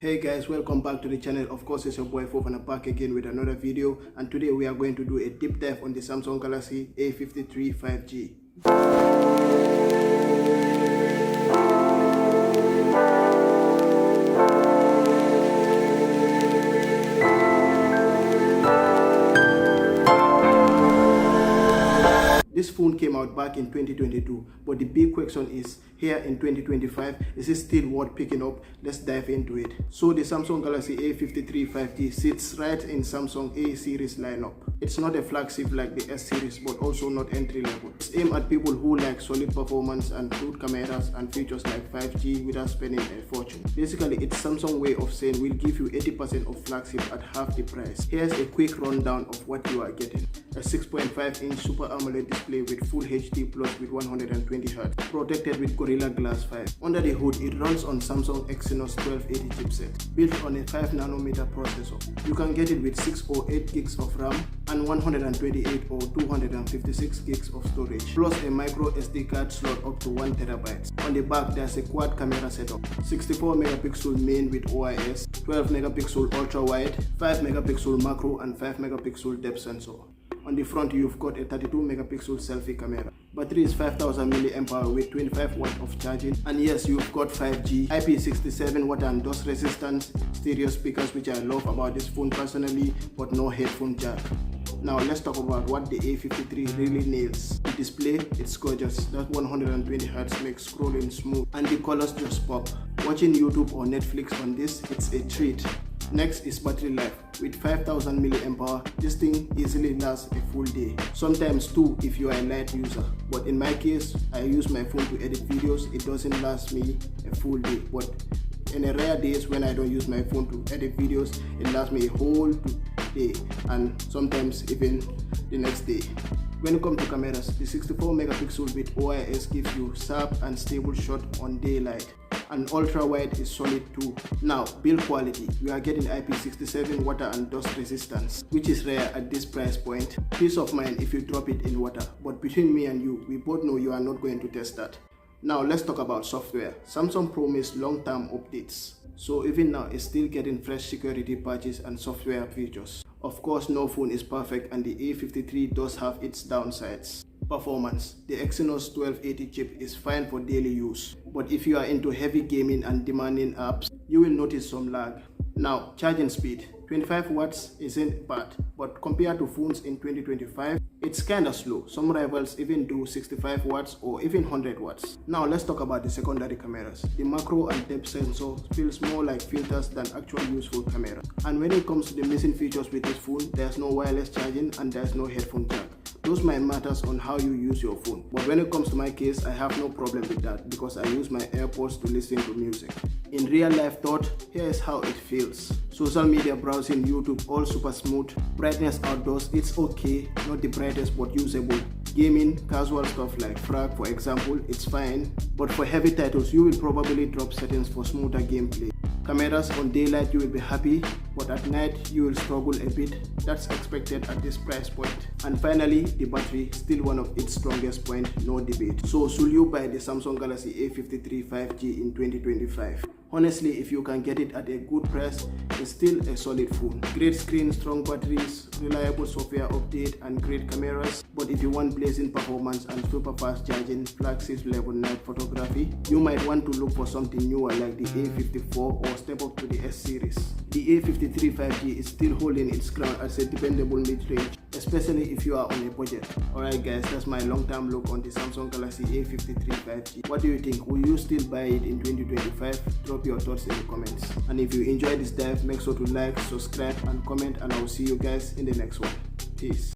Hey guys, welcome back to the channel. Of course, it's your boy Fofana back again with another video, and today we are going to do a deep dive on the Samsung Galaxy A53 5G. This phone came out back in 2022, but the big question is, here in 2025, is it still worth picking up? Let's dive into it. So the Samsung Galaxy A53 5G sits right in Samsung A series lineup. It's not a flagship like the S series, but also not entry level. It's aimed at people who like solid performance and good cameras and features like 5G without spending a fortune. Basically, it's Samsung's way of saying we'll give you 80% of flagship at half the price. Here's a quick rundown of what you are getting. A 6.5-inch Super AMOLED display with Full HD Plus with 120Hz, protected with Gorilla Glass 5. Under the hood, it runs on Samsung Exynos 1280 chipset, built on a 5nm processor. You can get it with 6 or 8 gigs of RAM and 128 or 256 gigs of storage, plus a micro SD card slot up to 1 TB. On the back, there's a quad camera setup, 64 megapixel main with OIS, 12 megapixel ultra wide, 5 megapixel macro and 5 megapixel depth sensor. On the front, you've got a 32 megapixel selfie camera. Battery is 5000 mAh with 25 watts of charging. And yes, you've got 5G, IP67 water and dust resistance, stereo speakers, which I love about this phone personally, but no headphone jack. Now let's talk about what the A53 really nails. The display, it's gorgeous. That 120Hz makes scrolling smooth and the colors just pop. Watching YouTube or Netflix on this, it's a treat. Next is battery life. With 5000 mAh, this thing easily lasts a full day. Sometimes 2 if you are a light user. But in my case, I use my phone to edit videos. It doesn't last me a full day. But in a rare days when I don't use my phone to edit videos, it lasts me a whole day and sometimes even the next day. When it comes to cameras, the 64 megapixel with OIS gives you sharp and stable shot on daylight, and ultra wide is solid too. Now, build quality, we are getting IP67 water and dust resistance, which is rare at this price point. Peace of mind if you drop it in water, but between me and you, we both know you are not going to test that. Now let's talk about software. Samsung promised long-term updates, so even now it's still getting fresh security patches and software features. Of course, no phone is perfect and the A53 does have its downsides. Performance. The Exynos 1280 chip is fine for daily use, but if you are into heavy gaming and demanding apps, you will notice some lag. Now, charging speed. 25 watts isn't bad, but compared to phones in 2025, it's kinda slow. Some rivals even do 65 watts or even 100 watts. Now let's talk about the secondary cameras. The macro and depth sensor feels more like filters than actual useful camera. And when it comes to the missing features with this phone, there's no wireless charging and there's no headphone jack. Those might matter on how you use your phone, but when it comes to my case, I have no problem with that because I use my AirPods to listen to music. In real life thought, here is how it feels. Social media browsing, YouTube, all super smooth. Brightness outdoors, it's okay, not the brightest but usable. Gaming, casual stuff like Frag for example, it's fine. But for heavy titles, you will probably drop settings for smoother gameplay. Cameras on daylight, you will be happy, but at night you will struggle a bit. That's expected at this price point. And finally, the battery, still one of its strongest points, no debate. So should you buy the Samsung Galaxy A53 5G in 2025? Honestly, if you can get it at a good price, it's still a solid phone. Great screen, strong batteries, reliable software update, and great cameras. But if you want blazing performance and super fast charging, flagship level night photography, you might want to look for something newer like the A54 or step up to the S series. The A53 5G is still holding its ground as a dependable mid-range, especially if you are on a budget. Alright guys, that's my long-term look on the Samsung Galaxy A53 5G. What do you think? Will you still buy it in 2025? Drop your thoughts in the comments. And if you enjoyed this dive, make sure to like, subscribe and comment, and I'll see you guys in the next one. Peace.